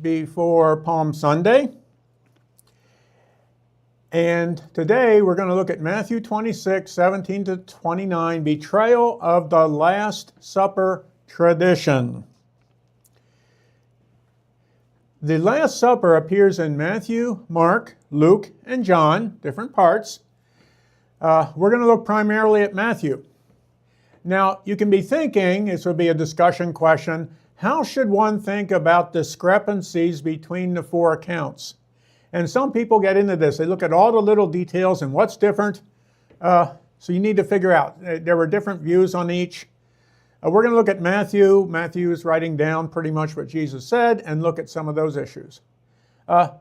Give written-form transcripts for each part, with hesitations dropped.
before Palm Sunday. And today we're going to look at Matthew 26, 17 to 29, Betrayal of the Last Supper tradition. The Last Supper appears in Matthew, Mark, Luke, and John, different parts. We're going to look primarily at Matthew. Now, you can be thinking, this would be a discussion question, how should one think about discrepancies between the four accounts? And some people get into this. They look at all the little details and what's different. So you need to figure out. There were different views on each. We're going to look at Matthew. Matthew is writing down pretty much what Jesus said and look at some of those issues.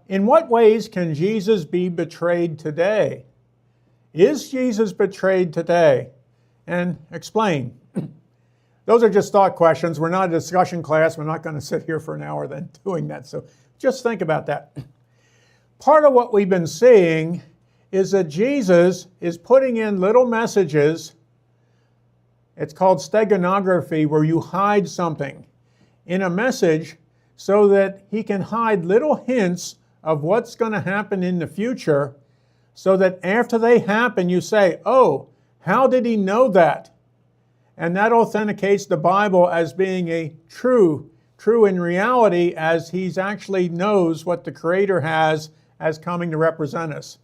In what ways can Jesus be betrayed today? Is Jesus betrayed today? And explain. Those are just thought questions. We're not a discussion class. We're not going to sit here for an hour then doing that. So just think about that. Part of what we've been seeing is that Jesus is putting in little messages. It's called steganography, where you hide something in a message so that he can hide little hints of what's going to happen in the future, so that after they happen, you say, oh, how did he know that? And that authenticates the Bible as being a true in reality, as he actually knows what the Creator has as coming to represent us.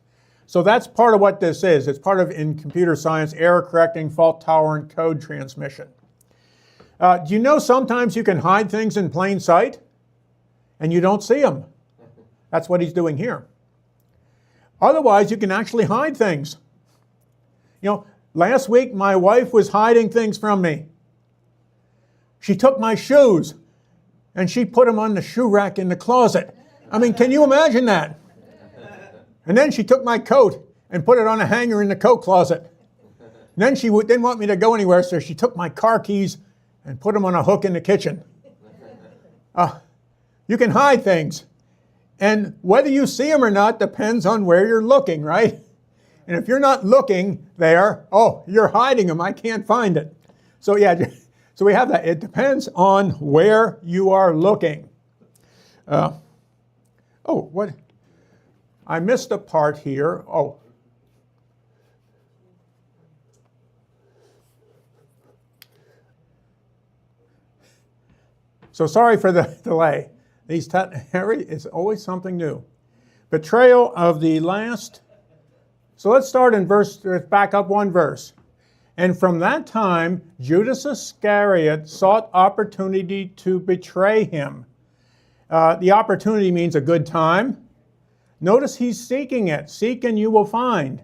So that's part of what this is. It's part of, in computer science, error correcting, fault tolerant code transmission. Do you know sometimes you can hide things in plain sight and you don't see them? That's what he's doing here. Otherwise, you can actually hide things. You know, last week my wife was hiding things from me. She took my shoes and she put them on the shoe rack in the closet. I mean, can you imagine that? And then she took my coat and put it on a hanger in the coat closet. And then she didn't want me to go anywhere, so she took my car keys and put them on a hook in the kitchen. You can hide things. And whether you see them or not depends on where you're looking, right? And if you're not looking there, oh, you're hiding them. I can't find it. So yeah, so we have that. It depends on where you are looking. What? I missed a part here. Oh. So sorry for the delay. It's always something new. Betrayal of the last. So let's start in back up one verse. And from that time, Judas Iscariot sought opportunity to betray him. The opportunity means a good time. Notice he's seeking it. Seek and you will find.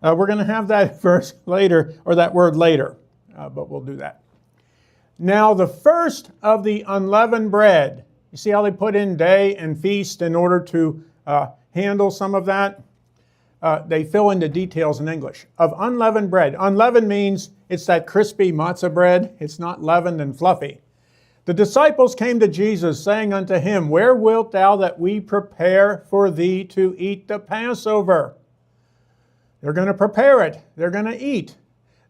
We're going to have that verse later, or that word later, but we'll do that. Now the first of the unleavened bread. You see how they put in day and feast in order to handle some of that? They fill in the details in English. Of unleavened bread. Unleavened means it's that crispy matzah bread. It's not leavened and fluffy. The disciples came to Jesus, saying unto him, Where wilt thou that we prepare for thee to eat the Passover? They're going to prepare it. They're going to eat.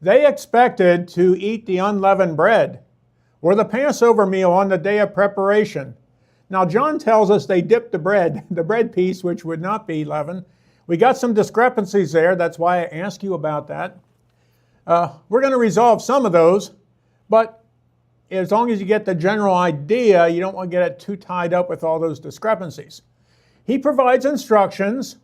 They expected to eat the unleavened bread or the Passover meal on the day of preparation. Now, John tells us they dipped the bread piece, which would not be leavened. We got some discrepancies there. That's why I asked you about that. We're going to resolve some of those, but as long as you get the general idea, you don't want to get it too tied up with all those discrepancies. He provides instructions,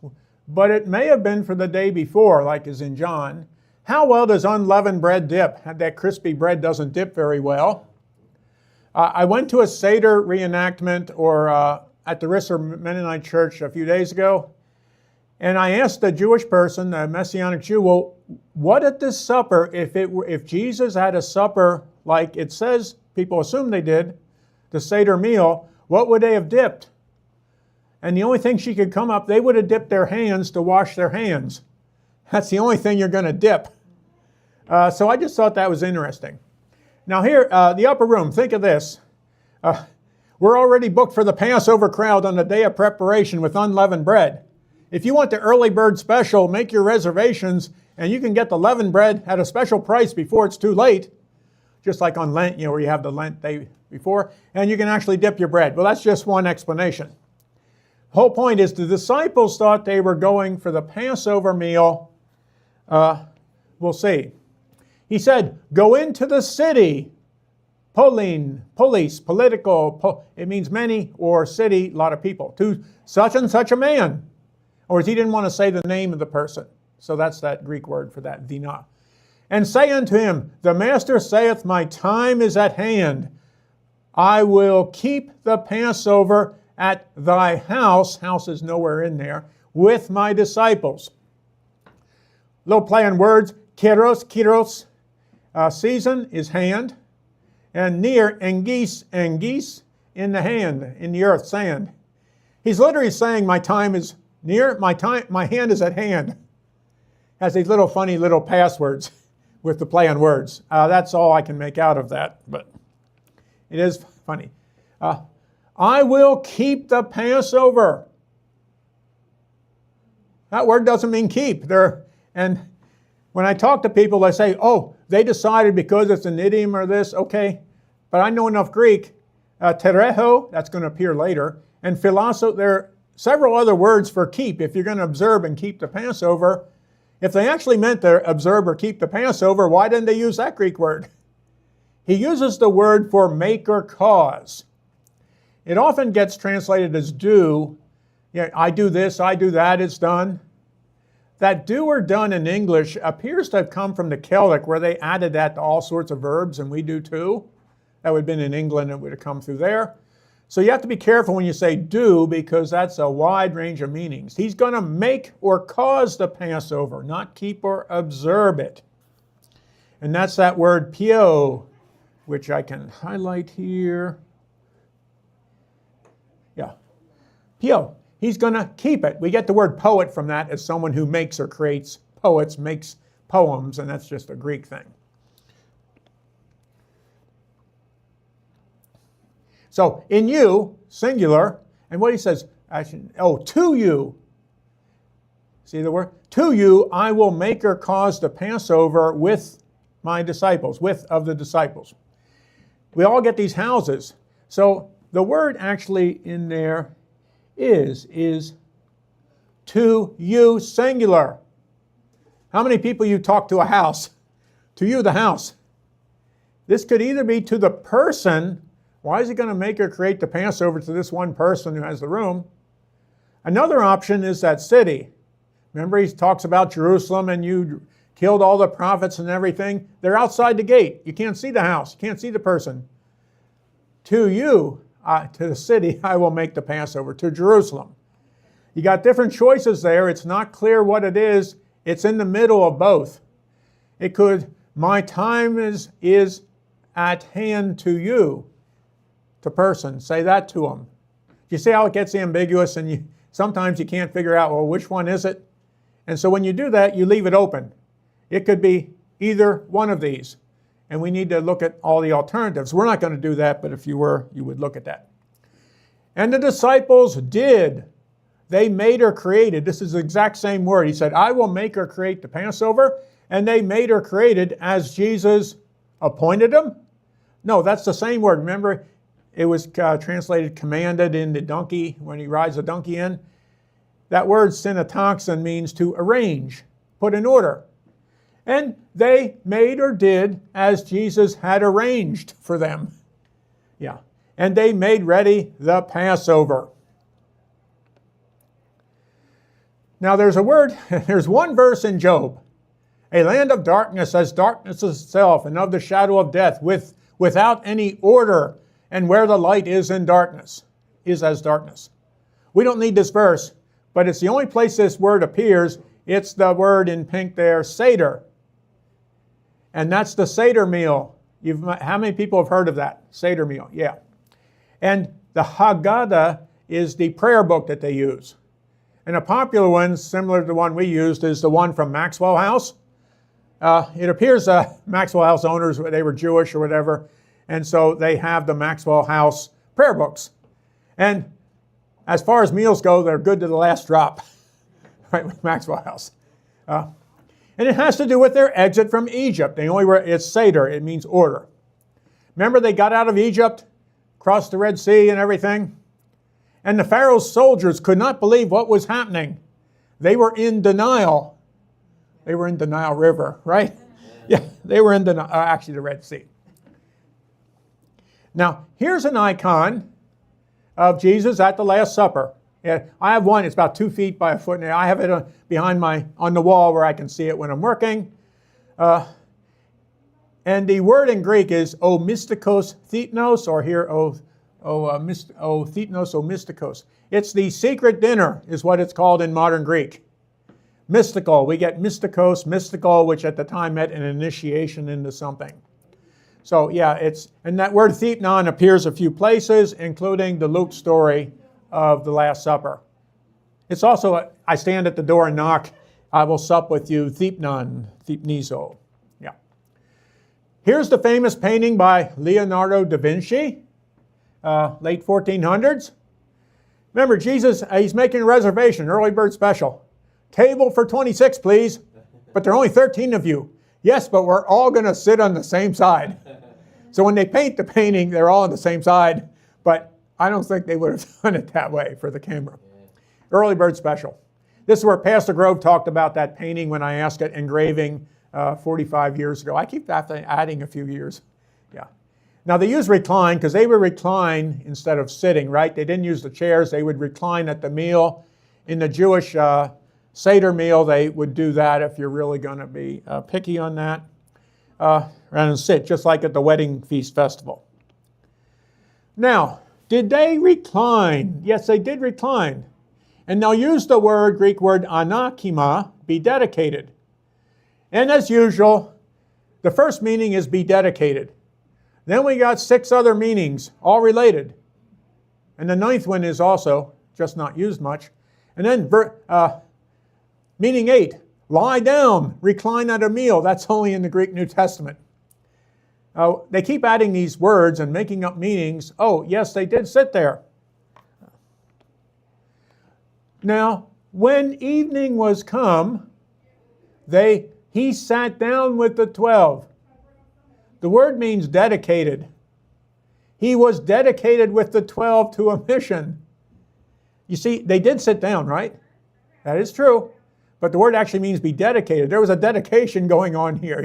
but it may have been for the day before, like is in John. How well does unleavened bread dip? That crispy bread doesn't dip very well. I went to a Seder reenactment at the Risser Mennonite Church a few days ago, and I asked a Jewish person, a Messianic Jew, well, what at this supper, if Jesus had a supper like it says, people assume they did, the Seder meal, what would they have dipped? And the only thing she could come up, they would have dipped their hands to wash their hands. That's the only thing you're going to dip. So I just thought that was interesting. Now here, the upper room, think of this. We're already booked for the Passover crowd on the day of preparation with unleavened bread. If you want the early bird special, make your reservations, and you can get the leavened bread at a special price before it's too late. Just like on Lent, where you have the Lent day before, and you can actually dip your bread. Well, that's just one explanation. The whole point is the disciples thought they were going for the Passover meal. We'll see. He said, go into the city. Police, political, it means many, or city, a lot of people, to such and such a man. Or he didn't want to say the name of the person. So that's that Greek word for that, dina. And say unto him, the master saith, my time is at hand. I will keep the Passover at thy house. House is nowhere in there. With my disciples. Little play on words. Kyros. Season is hand. And near, engis, in the hand, in the earth, sand. He's literally saying, my time is near, my hand is at hand. Has these little funny little passwords with the play on words. That's all I can make out of that, but it is funny. I will keep the Passover. That word doesn't mean keep. And when I talk to people, they say, oh, they decided because it's an idiom or this, okay. But I know enough Greek. Tereho, that's going to appear later. And philoso, there are several other words for keep. If you're going to observe and keep the Passover, if they actually meant to observe or keep the Passover, why didn't they use that Greek word? He uses the word for make or cause. It often gets translated as do. Yeah, I do this, I do that, it's done. That do or done in English appears to have come from the Celtic, where they added that to all sorts of verbs, and we do too. That would have been in England, it would have come through there. So you have to be careful when you say do, because that's a wide range of meanings. He's going to make or cause the Passover, not keep or observe it. And that's that word pio, which I can highlight here. Yeah, pio. He's going to keep it. We get the word poet from that as someone who makes or creates poets, makes poems, and that's just a Greek thing. So, in you, singular, and what he says, to you. See the word? To you I will make or cause the Passover with my disciples, of the disciples. We all get these houses. So, the word actually in there is to you, singular. How many people you talk to a house? To you, the house. This could either be to the person. Why is he going to make or create the Passover to this one person who has the room? Another option is that city. Remember, he talks about Jerusalem and you killed all the prophets and everything. They're outside the gate. You can't see the house. You can't see the person. To you, to the city, I will make the Passover, to Jerusalem. You got different choices there. It's not clear what it is. It's in the middle of both. It could, my time is at hand to you, to person. Say that to them. You see how it gets ambiguous, and sometimes you can't figure out, well, which one is it? And so when you do that, you leave it open. It could be either one of these. And we need to look at all the alternatives. We're not going to do that, but if you were, you would look at that. And the disciples did. They made or created. This is the exact same word. He said, I will make or create the Passover. And they made or created as Jesus appointed them. No, that's the same word. Remember, it was translated commanded in the donkey, when he rides a donkey in. That word syntaxon means to arrange, put in order. And they made or did as Jesus had arranged for them. Yeah. And they made ready the Passover. Now there's one verse in Job. A land of darkness as darkness itself, and of the shadow of death, without any order, and where the light is in darkness, is as darkness. We don't need this verse, but it's the only place this word appears. It's the word in pink there, Seder. And that's the Seder meal. How many people have heard of that? Seder meal, yeah. And the Haggadah is the prayer book that they use. And a popular one, similar to the one we used, is the one from Maxwell House. It appears Maxwell House owners, they were Jewish or whatever, and so they have the Maxwell House prayer books. And as far as meals go, they're good to the last drop, right, with Maxwell House. And it has to do with their exit from Egypt. It's Seder, it means order. Remember, they got out of Egypt, crossed the Red Sea and everything. And the Pharaoh's soldiers could not believe what was happening. They were in denial. They were in Denial River, right? Yeah, they were in actually the Red Sea. Now, here's an icon of Jesus at the Last Supper. Yeah, I have one. It's about 2 feet by a foot. I have it behind on the wall where I can see it when I'm working. And the word in Greek is o mystikos theipnos, or here theipnos o mystikos. It's the secret dinner is what it's called in modern Greek. Mystical. We get mystikos, mystical, which at the time meant an initiation into something. So yeah, and that word theipnon appears a few places, including the Luke story of the Last Supper. It's also, I stand at the door and knock, I will sup with you, theipnon, theipnizo. Yeah. Here's the famous painting by Leonardo da Vinci, late 1400s. Remember, Jesus, he's making a reservation, early bird special. Table for 26, please, but there are only 13 of you. Yes, but we're all going to sit on the same side. So when they paint the painting, they're all on the same side, but I don't think they would have done it that way for the camera. Early bird special. This is where Pastor Grove talked about that painting when I asked it engraving 45 years ago. I keep adding a few years. Yeah. Now they use recline because they would recline instead of sitting, right? They didn't use the chairs. They would recline at the meal. In the Jewish Seder meal, they would do that if you're really going to be picky on that. Rather than sit, just like at the wedding feast festival. Now, did they recline? Yes, they did recline. And they'll use the Greek word anakima, be dedicated. And as usual, the first meaning is be dedicated. Then we got 6 other meanings, all related. And the 9th one is also, just not used much. And then meaning 8, lie down, recline at a meal. That's only in the Greek New Testament. They keep adding these words and making up meanings. Oh, yes, they did sit there. Now, when evening was come, he sat down with the 12. The word means dedicated. He was dedicated with the 12 to a mission. You see, they did sit down, right? That is true. But the word actually means be dedicated. There was a dedication going on here.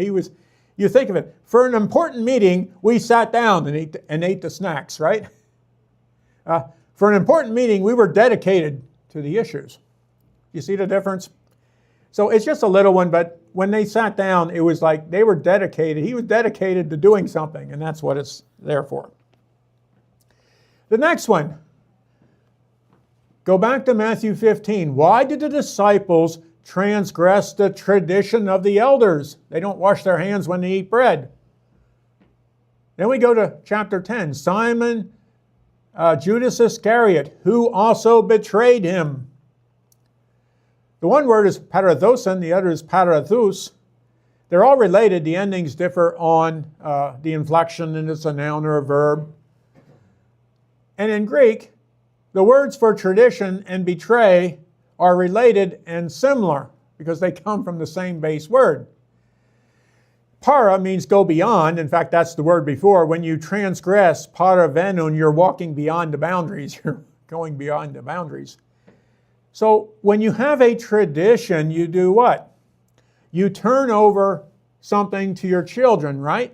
You think of it, for an important meeting, we sat down and ate the snacks, right? For an important meeting, we were dedicated to the issues. You see the difference? So it's just a little one, but when they sat down, it was like they were dedicated. He was dedicated to doing something, and that's what it's there for. The next one. Go back to Matthew 15. Why did the disciples transgress the tradition of the elders? They don't wash their hands when they eat bread. Then we go to chapter 10. Simon, Judas Iscariot, who also betrayed him. The one word is parathosin, the other is parathous. They're all related. The endings differ on the inflection, and it's a noun or a verb. And in Greek, the words for tradition and betray are related and similar because they come from the same base word. Para means go beyond. In fact, that's the word before. When you transgress, paravenon, you're walking beyond the boundaries. You're going beyond the boundaries. So when you have a tradition, you do what? You turn over something to your children, right?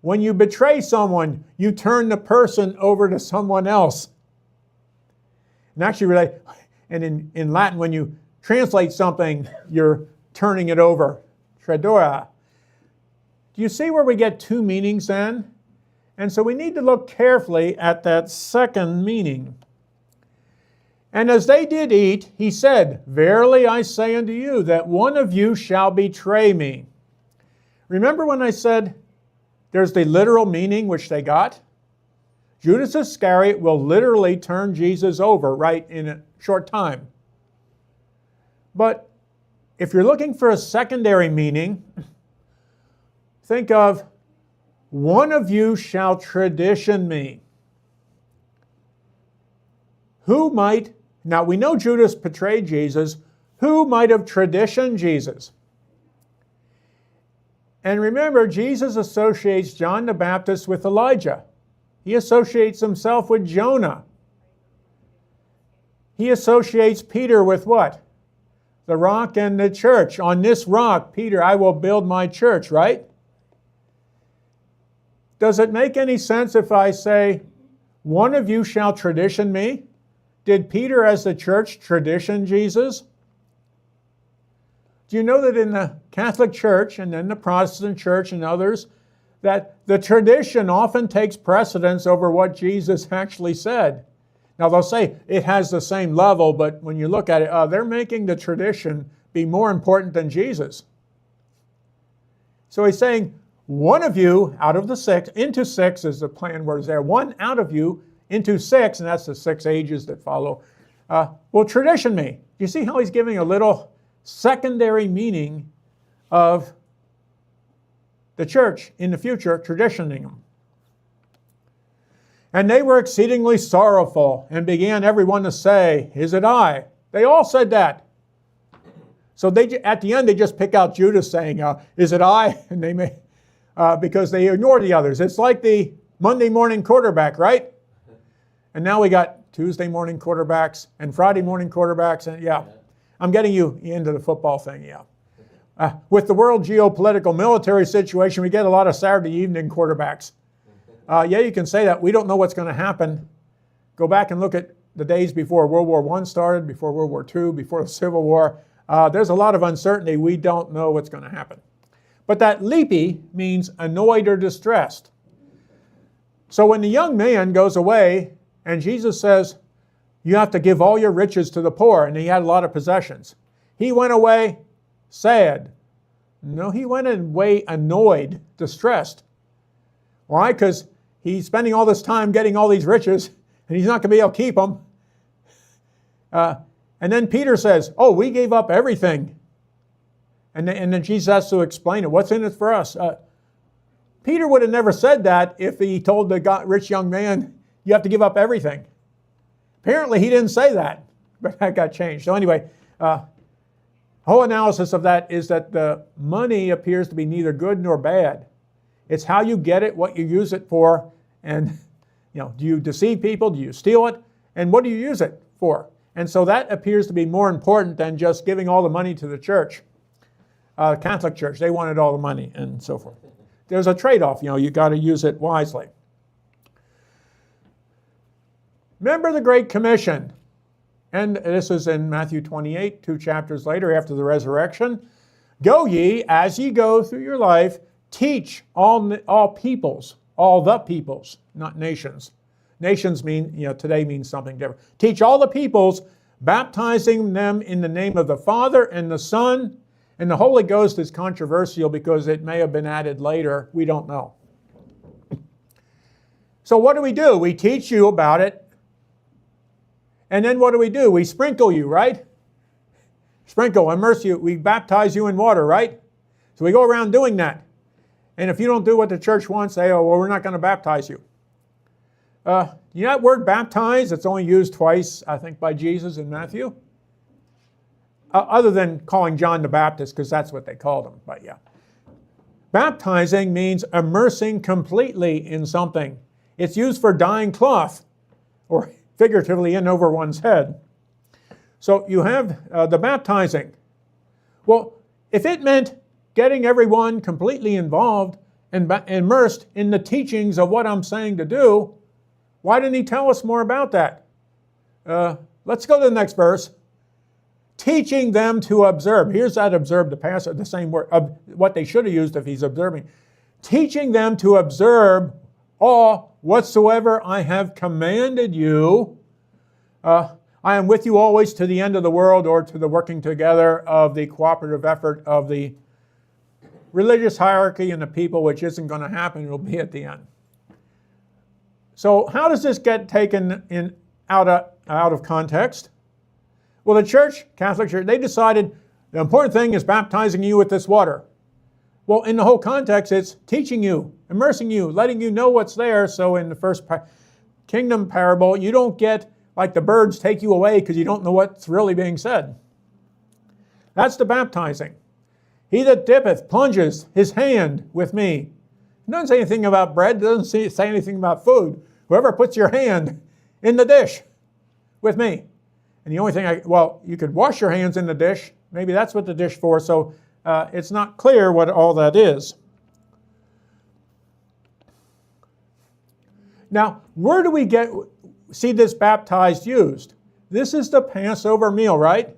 When you betray someone, you turn the person over to someone else. And actually, in Latin, when you translate something, you're turning it over. Tradora. Do you see where we get 2 meanings then? And so we need to look carefully at that second meaning. And as they did eat, he said, verily I say unto you, that one of you shall betray me. Remember when I said there's the literal meaning which they got? Judas Iscariot will literally turn Jesus over right in a short time. But if you're looking for a secondary meaning, think of one of you shall tradition me. Who might, now we know Judas betrayed Jesus, who might have traditioned Jesus? And remember, Jesus associates John the Baptist with Elijah. He associates himself with Jonah. He associates Peter with what? The rock and the church. On this rock, Peter, I will build my church, right? Does it make any sense if I say, one of you shall tradition me? Did Peter as the church tradition Jesus? Do you know that in the Catholic Church and then the Protestant Church and others, that the tradition often takes precedence over what Jesus actually said? Now they'll say it has the same level, but when you look at it, they're making the tradition be more important than Jesus. So he's saying, one of you out of the six, into six is the plan words there, one out of you into six, and that's the 6 ages that follow, will tradition me. You see how he's giving a little secondary meaning of the church in the future, traditioning them. And they were exceedingly sorrowful, and began everyone to say, is it I? They all said that. So at the end, they just pick out Judas saying, is it I? And they may, because they ignore the others. It's like the Monday morning quarterback, right? And now we got Tuesday morning quarterbacks and Friday morning quarterbacks. And yeah, I'm getting you into the football thing, yeah. With the world geopolitical military situation, we get a lot of Saturday evening quarterbacks. Yeah, you can say that. We don't know what's going to happen. Go back and look at the days before World War I started, before World War II, before the Civil War. There's a lot of uncertainty. We don't know what's going to happen. But that leapy means annoyed or distressed. So when the young man goes away and Jesus says, you have to give all your riches to the poor, and he had a lot of possessions. He went away sad. No, he went away annoyed, distressed. Why? Because he's spending all this time getting all these riches, and he's not going to be able to keep them. And then Peter says, oh, we gave up everything. And then Jesus has to explain it. What's in it for us? Peter would have never said that if he told the rich young man, you have to give up everything. Apparently he didn't say that, but that got changed. So anyway, whole analysis of that is that the money appears to be neither good nor bad. It's how you get it, what you use it for, and do you deceive people? Do you steal it? And what do you use it for? And so that appears to be more important than just giving all the money to the church. Catholic Church, they wanted all the money and so forth. There's a trade-off, you got to use it wisely. Remember the Great Commission. And this is in Matthew 28, 2 chapters later after the resurrection. Go ye, as ye go through your life, teach all peoples, all the peoples, not nations. Nations mean, today means something different. Teach all the peoples, baptizing them in the name of the Father and the Son. And the Holy Ghost is controversial because it may have been added later. We don't know. So what do? We teach you about it. And then what do? We sprinkle you, right? Sprinkle, immerse you. We baptize you in water, right? So we go around doing that. And if you don't do what the church wants, say, oh, well, we're not going to baptize you. That word baptize, it's only used twice, I think, by Jesus in Matthew. Other than calling John the Baptist, because that's what they called him. But yeah. Baptizing means immersing completely in something. It's used for dyeing cloth, or figuratively in over one's head. So you have the baptizing. Well, if it meant getting everyone completely involved and immersed in the teachings of what I'm saying to do, why didn't he tell us more about that? Let's go to the next verse. Teaching them to observe. Here's that observe, the same word, what they should have used if he's observing. Teaching them to observe all whatsoever I have commanded you. I am with you always to the end of the world, or to the working together of the cooperative effort of the religious hierarchy and the people, which isn't going to happen. It'll be at the end. So how does this get taken out of context? Well, the church, Catholic Church, they decided the important thing is baptizing you with this water. Well, in the whole context, it's teaching you, immersing you, letting you know what's there. So in the first kingdom parable, you don't get like the birds take you away because you don't know what's really being said. That's the baptizing. He that dippeth plunges his hand with me. It doesn't say anything about bread. It doesn't say anything about food. Whoever puts your hand in the dish with me. And the only thing you could wash your hands in the dish. Maybe that's what the dish for. So it's not clear what all that is. Now, where do we see this baptized used? This is the Passover meal, right?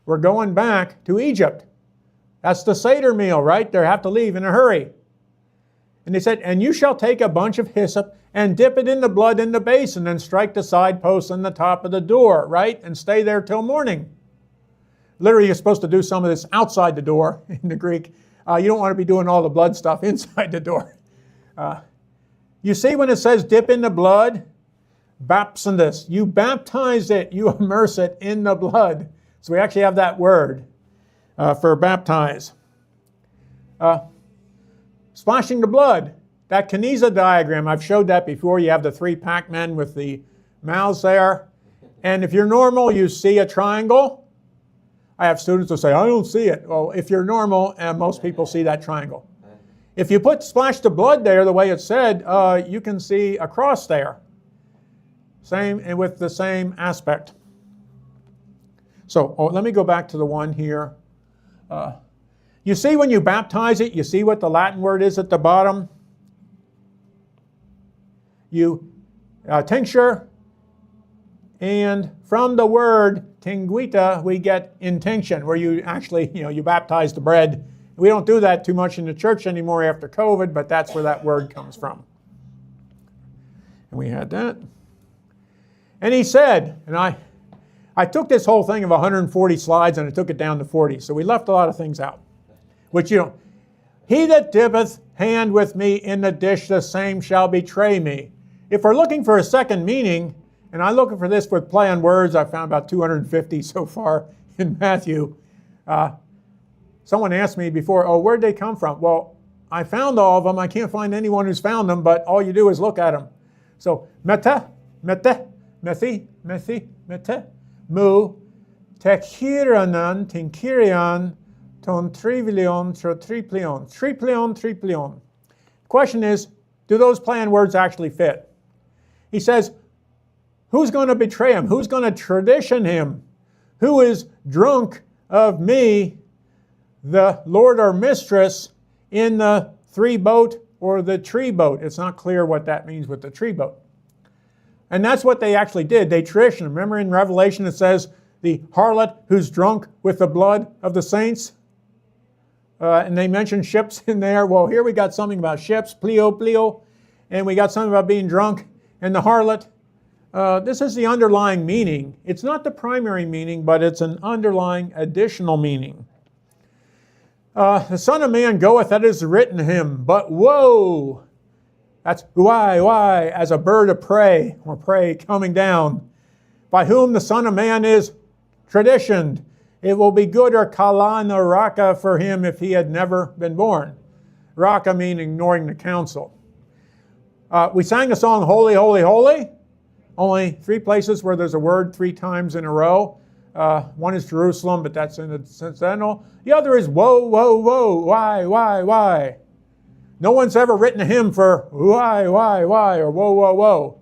We're going back to Egypt. That's the Seder meal, right? They have to leave in a hurry. And they said, and you shall take a bunch of hyssop and dip it in the blood in the basin and strike the side posts on the top of the door, right? And stay there till morning. Literally, you're supposed to do some of this outside the door in the Greek. You don't want to be doing all the blood stuff inside the door. You see when it says dip in the blood? Bapsindus. You baptize it. You immerse it in the blood. So we actually have that word for baptize. Splashing the blood. That Keniza diagram, I've showed that before. You have the 3 Pac-Men with the mouths there. And if you're normal, you see a triangle. I have students who say, I don't see it. Well, if you're normal, most people see that triangle. If you splash the blood there the way it said, you can see a cross there. Same, and with the same aspect. So let me go back to the one here. You see when you baptize it, you see what the Latin word is at the bottom? You tincture, and from the word tinguita, we get intinction, where you actually, you baptize the bread. We don't do that too much in the church anymore after COVID, but that's where that word comes from. And we had that. And he said, and I took this whole thing of 140 slides and I took it down to 40, so we left a lot of things out. Which he that dippeth hand with me in the dish, the same shall betray me. If we're looking for a second meaning, and I'm looking for this with play on words, I found about 250 so far in Matthew. Someone asked me before, where'd they come from? Well, I found all of them. I can't find anyone who's found them, but all you do is look at them. So, mete, methi, mu, tekiranan, tinkirian, ton trivilion, triplion. The question is, do those play on words actually fit? He says, who's going to betray him? Who's going to tradition him? Who is drunk of me, the Lord or mistress, in the 3-boat or the tree boat? It's not clear what that means with the tree boat. And that's what they actually did. They traditioned. Remember in Revelation it says, the harlot who's drunk with the blood of the saints? And they mentioned ships in there. Well, here we got something about ships, plio, and we got something about being drunk and the harlot. This is the underlying meaning. It's not the primary meaning, but it's an underlying additional meaning. The Son of Man goeth, that is written him, but woe! That's why, as a bird of prey, or prey coming down, by whom the Son of Man is traditioned. It will be good or kalana raka for him if he had never been born. Raka meaning ignoring the counsel. We sang the song Holy, Holy, Holy. Only 3 places where there's a word 3 times in a row. One is Jerusalem, but that's in the incidental. The other is woe, woe, woe, why. No one's ever written a hymn for why, or whoa, whoa, whoa.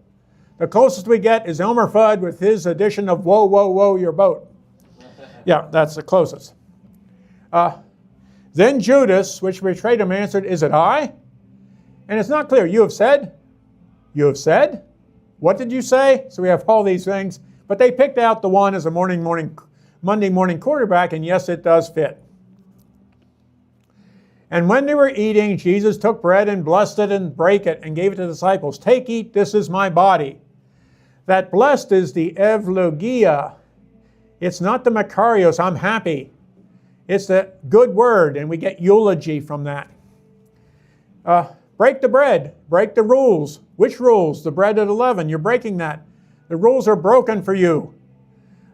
The closest we get is Elmer Fudd with his edition of whoa, whoa, whoa, your boat. Yeah, that's the closest. Then Judas, which betrayed him, answered, is it I? And it's not clear. You have said? You have said? What did you say? So we have all these things. But they picked out the one as a Monday morning quarterback, and yes, it does fit. And when they were eating, Jesus took bread and blessed it and brake it and gave it to the disciples. Take, eat, this is my body. That blessed is the evlogia. It's not the makarios, I'm happy. It's the good word, and we get eulogy from that. Break the bread. Break the rules. Which rules? The bread at 11. You're breaking that. The rules are broken for you.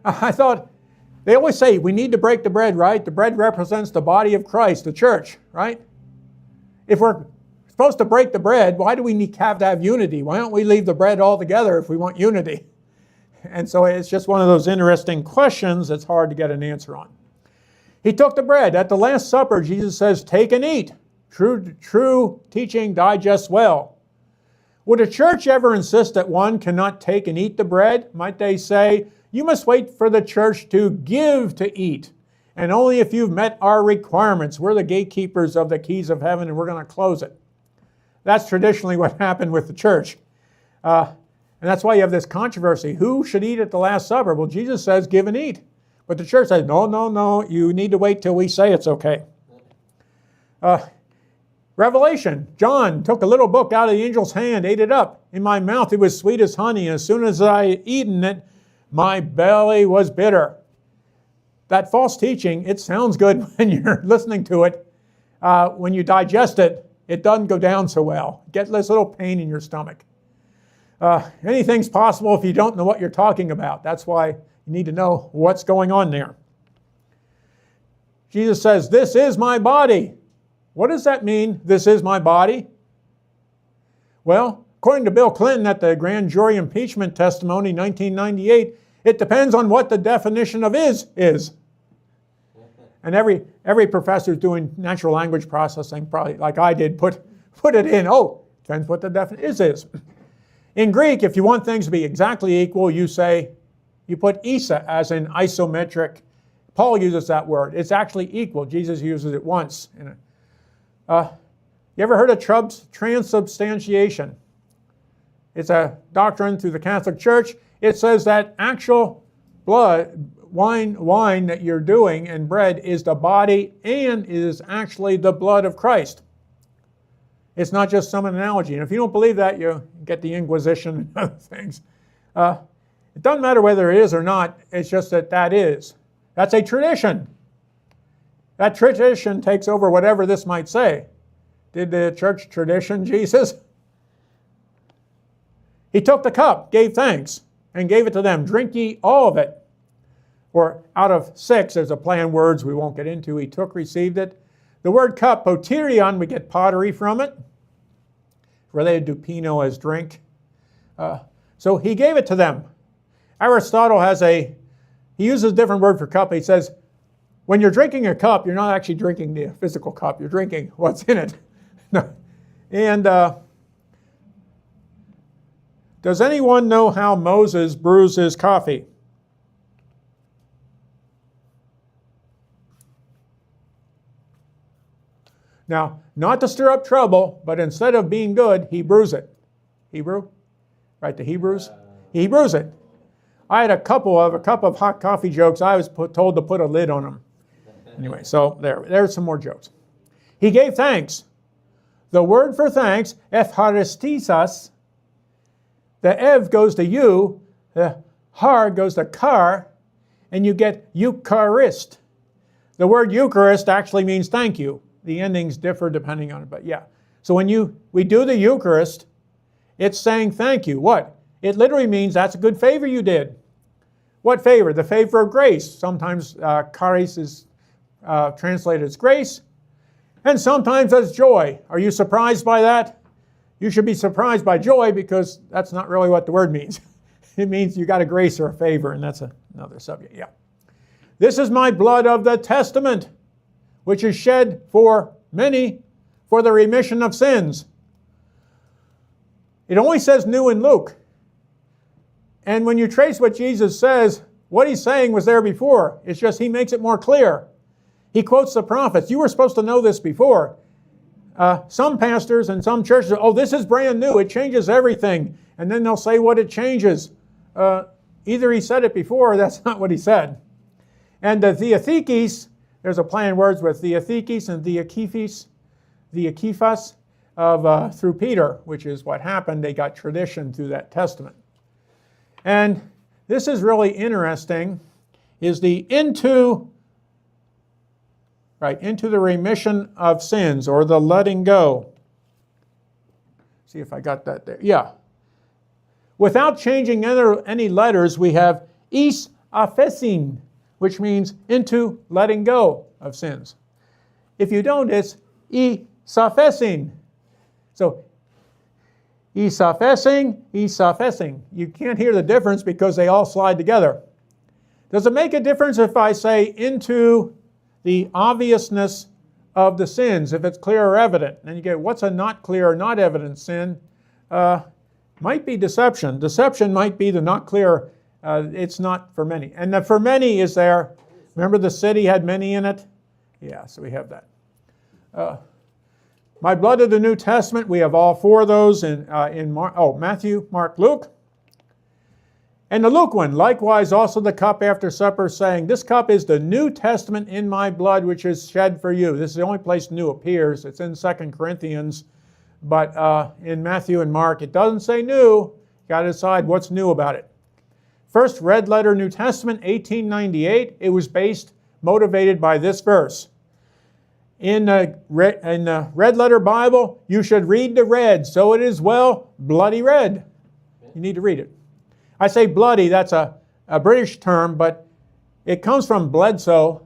I thought, they always say we need to break the bread, right? The bread represents the body of Christ, the church, right? If we're supposed to break the bread, why do we have to have unity? Why don't we leave the bread altogether if we want unity? And so it's just one of those interesting questions that's hard to get an answer on. He took the bread. At the Last Supper, Jesus says, take and eat. True teaching digests well. Would a church ever insist that one cannot take and eat the bread? Might they say, you must wait for the church to give to eat, and only if you've met our requirements. We're the gatekeepers of the keys of heaven, and we're going to close it. That's traditionally what happened with the church. And that's why you have this controversy. Who should eat at the Last Supper? Well, Jesus says, give and eat. But the church says, no, no, no, you need to wait till we say it's okay. Revelation, John took a little book out of the angel's hand, ate it up. In my mouth it was sweet as honey, and as soon as I had eaten it, my belly was bitter. That false teaching, it sounds good when you're listening to it. When you digest it, it doesn't go down so well. Get this little pain in your stomach. Anything's possible if you don't know what you're talking about. That's why you need to know what's going on there. Jesus says, this is my body. What does that mean, this is my body? Well, according to Bill Clinton at the grand jury impeachment testimony 1998, it depends on what the definition of is. And every professor doing natural language processing, probably like I did, put it in. Oh, depends what the definition is. In Greek, if you want things to be exactly equal, you put isa, as in isometric. Paul uses that word. It's actually equal. Jesus uses it once. You ever heard of transubstantiation? It's a doctrine through the Catholic Church. It says that actual wine that you're doing and bread is the body and is actually the blood of Christ. It's not just some analogy. And if you don't believe that, you get the Inquisition and other things. It doesn't matter whether it is or not. It's just that is. That's a tradition. That tradition takes over whatever this might say. Did the church tradition Jesus? He took the cup, gave thanks, and gave it to them. Drink ye all of it. Or out of 6, there's a play on words we won't get into. He took, received it. The word cup, poterion, we get pottery from it. Related to pino as drink. So he gave it to them. Aristotle he uses a different word for cup. He says, when you're drinking a cup, you're not actually drinking the physical cup. You're drinking what's in it. And does anyone know how Moses brews his coffee? Now, not to stir up trouble, but instead of being good, he brews it. Hebrew? Right, the Hebrews? He brews it. I had a cup of hot coffee jokes. I was told to put a lid on them. Anyway, so there's some more jokes. He gave thanks. The word for thanks, epharistisas, the ev goes to you, the har goes to kar, and you get Eucharist. The word Eucharist actually means thank you. The endings differ depending on it, but yeah. So when we do the Eucharist, it's saying thank you. What? It literally means that's a good favor you did. What favor? The favor of grace. Sometimes charis is translated as grace, and sometimes as joy. Are you surprised by that? You should be surprised by joy because that's not really what the word means. It means you got a grace or a favor, and that's another subject. Yeah. This is my blood of the testament, which is shed for many for the remission of sins. It only says new in Luke. And when you trace what Jesus says, what he's saying was there before. It's just he makes it more clear. He quotes the prophets. You were supposed to know this before. Some pastors and some churches, oh, this is brand new. It changes everything. And then they'll say what it changes. Either he said it before or that's not what he said. And the Theothekes, there's a play on words with Theothekes and Theokephas through Peter, which is what happened. They got tradition through that testament. And this is really interesting, is the into the remission of sins, or the letting go. See if I got that there. Yeah. Without changing any letters, we have is aphesin, which means into letting go of sins. If you don't, it's isaphesin. So, isaphesin. You can't hear the difference because they all slide together. Does it make a difference if I say into the obviousness of the sins, if it's clear or evident? And you get, what's a not clear or not evident sin? Might be deception. Deception might be the not clear. It's not for many. And the for many is there. Remember the city had many in it? Yeah, so we have that. My blood of the New Testament, we have all four of those in Matthew, Mark, Luke. And the Luke one, likewise also the cup after supper, saying, this cup is the New Testament in my blood, which is shed for you. This is the only place new appears. It's in 2 Corinthians. But in Matthew and Mark, it doesn't say new. You got to decide what's new about it. First red letter New Testament, 1898. It was motivated by this verse. In the red letter Bible, you should read the red, so it is well bloody red. You need to read it. I say bloody, that's a British term, but it comes from Bledsoe.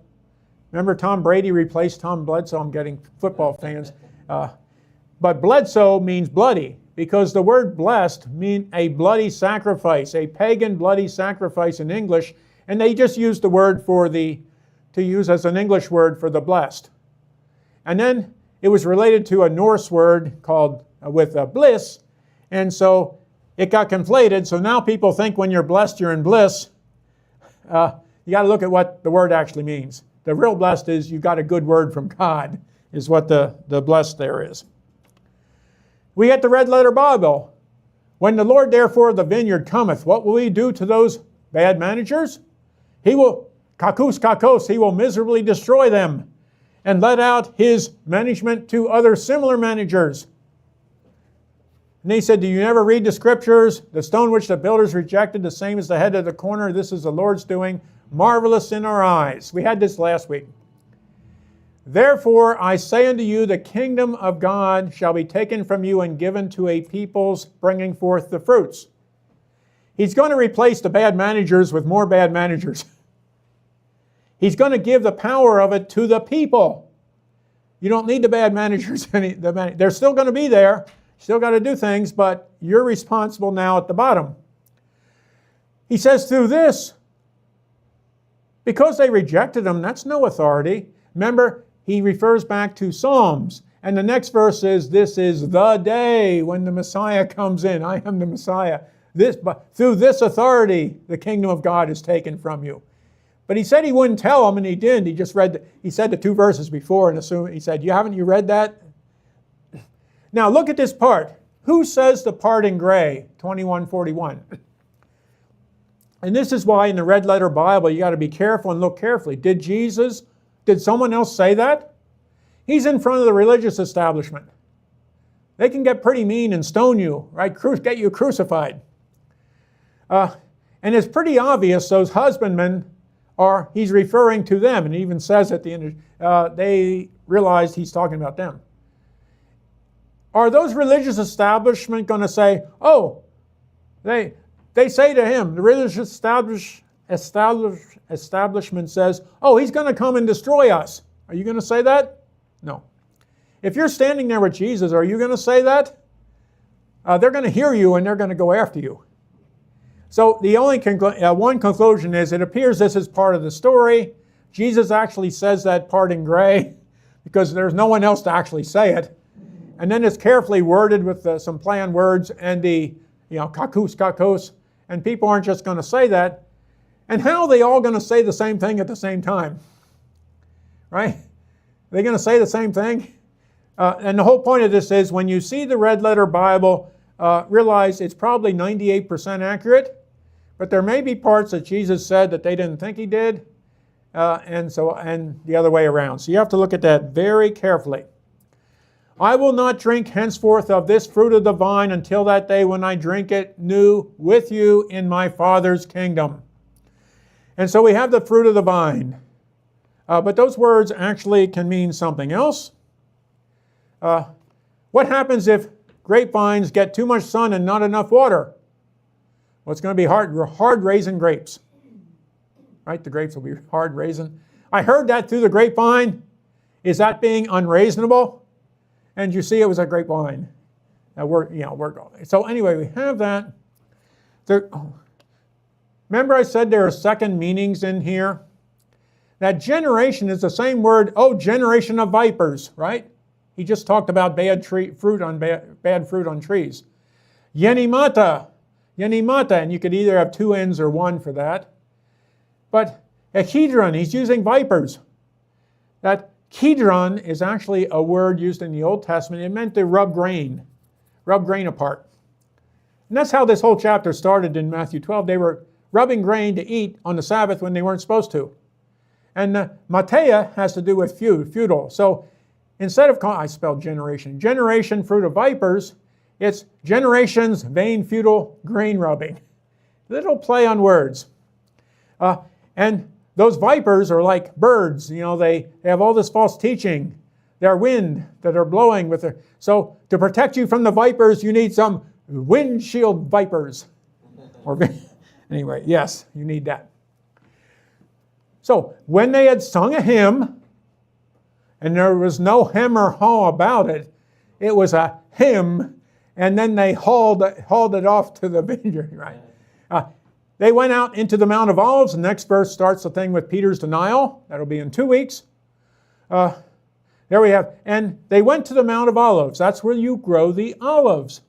Remember Tom Brady replaced Tom Bledsoe? I'm getting football fans. But Bledsoe means bloody, because the word blessed means a bloody sacrifice, a pagan bloody sacrifice in English, and they just used the word to use as an English word for the blessed. And then it was related to a Norse word called with bliss, and so it got conflated. So now people think when you're blessed, you're in bliss. You got to look at what the word actually means. The real blessed is you got a good word from God, is what the blessed there is. We get the red letter Bible. When the Lord therefore of the vineyard cometh, what will he do to those bad managers? He will, kakos, he will miserably destroy them and let out his management to other similar managers. And he said, do you never read the scriptures? The stone which the builders rejected, the same as the head of the corner. This is the Lord's doing, marvelous in our eyes. We had this last week. Therefore I say unto you, the kingdom of God shall be taken from you and given to a peoples bringing forth the fruits. He's going to replace the bad managers with more bad managers. He's going to give the power of it to the people. You don't need the bad managers. They're still going to be there. Still got to do things, but you're responsible now at the bottom. He says through this, because they rejected him, that's no authority. Remember, he refers back to Psalms. And the next verse is, this is the day when the Messiah comes in. I am the Messiah. Through this authority, the kingdom of God is taken from you. But he said he wouldn't tell them, and he didn't. He said the two verses before, and he said, haven't you read that? Now look at this part. Who says the part in gray? 21:41. And this is why in the red letter Bible you got to be careful and look carefully. Did someone else say that? He's in front of the religious establishment. They can get pretty mean and stone you, right? Get you crucified. And it's pretty obvious those husbandmen he's referring to them, and he even says at the end, they realized he's talking about them. Are those religious establishment going to say, they say to him, the religious establishment says, he's going to come and destroy us. Are you going to say that? No. If you're standing there with Jesus, are you going to say that? They're going to hear you and they're going to go after you. So the only one conclusion is it appears this is part of the story. Jesus actually says that part in gray because there's no one else to actually say it. And then it's carefully worded with some play on words and the, kakos, and people aren't just going to say that. And how are they all going to say the same thing at the same time? Right? Are they going to say the same thing? And the whole point of this is when you see the red letter Bible, realize it's probably 98% accurate, but there may be parts that Jesus said that they didn't think he did, and the other way around. So you have to look at that very carefully. I will not drink henceforth of this fruit of the vine until that day when I drink it new with you in my Father's kingdom. And so we have the fruit of the vine. But those words actually can mean something else. What happens if grapevines get too much sun and not enough water? Well, it's going to be hard raisin grapes. Right? The grapes will be hard raisin. I heard that through the grapevine. Is that being unreasonable? And you see it was a grapevine. So anyway, we have that. Remember I said there are second meanings in here? That generation is the same word, generation of vipers, right? He just talked about bad fruit on trees. Yenimata, and you could either have two N's or one for that. But a kedron, he's using vipers. That kedron is actually a word used in the Old Testament. It meant to rub grain apart. And that's how this whole chapter started in Matthew 12. They were rubbing grain to eat on the Sabbath when they weren't supposed to. And Matea has to do with feudal. So instead of, I spelled generation, fruit of vipers, it's generations, vain, feudal, grain rubbing. Little play on words. And those vipers are like birds. They have all this false teaching. They're wind that are blowing with their... So to protect you from the vipers, you need some windshield vipers. Anyway, yes, you need that. So when they had sung a hymn, and there was no hem or haw about it, it was a hymn, and then they hauled it off to the vineyard, right? They went out into the Mount of Olives. The next verse starts the thing with Peter's denial. That'll be in 2 weeks. There we have, and they went to the Mount of Olives. That's where you grow the olives.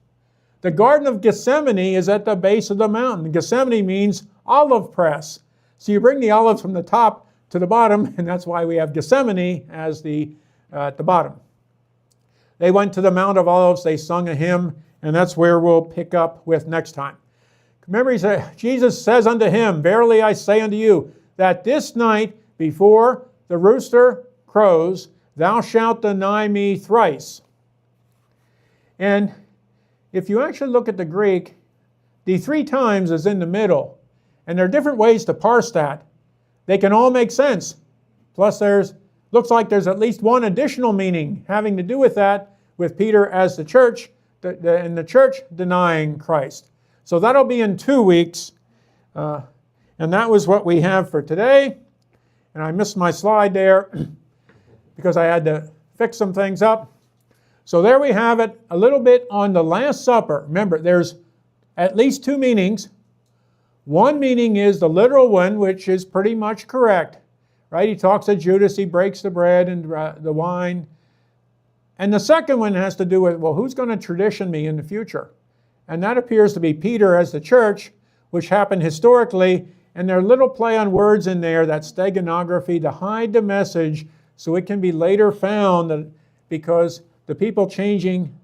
The Garden of Gethsemane is at the base of the mountain. Gethsemane means olive press. So you bring the olives from the top to the bottom, and that's why we have Gethsemane as at the bottom. They went to the Mount of Olives, they sung a hymn, and that's where we'll pick up with next time. Remember, Jesus says unto him, Verily I say unto you, that this night before the rooster crows, thou shalt deny me thrice. And if you actually look at the Greek, the 3 times is in the middle. And there are different ways to parse that. They can all make sense. Plus looks like there's at least one additional meaning having to do with that, with Peter as the church, and the church denying Christ. So that'll be in 2 weeks. And that was what we have for today. And I missed my slide there because I had to fix some things up. So there we have it, a little bit on the Last Supper. Remember, there's at least 2 meanings. One meaning is the literal one, which is pretty much correct. Right? He talks to Judas, he breaks the bread and the wine. And the second one has to do with, well, who's going to tradition me in the future? And that appears to be Peter as the church, which happened historically. And there are little play on words in there, that steganography, to hide the message so it can be later found, because the people changing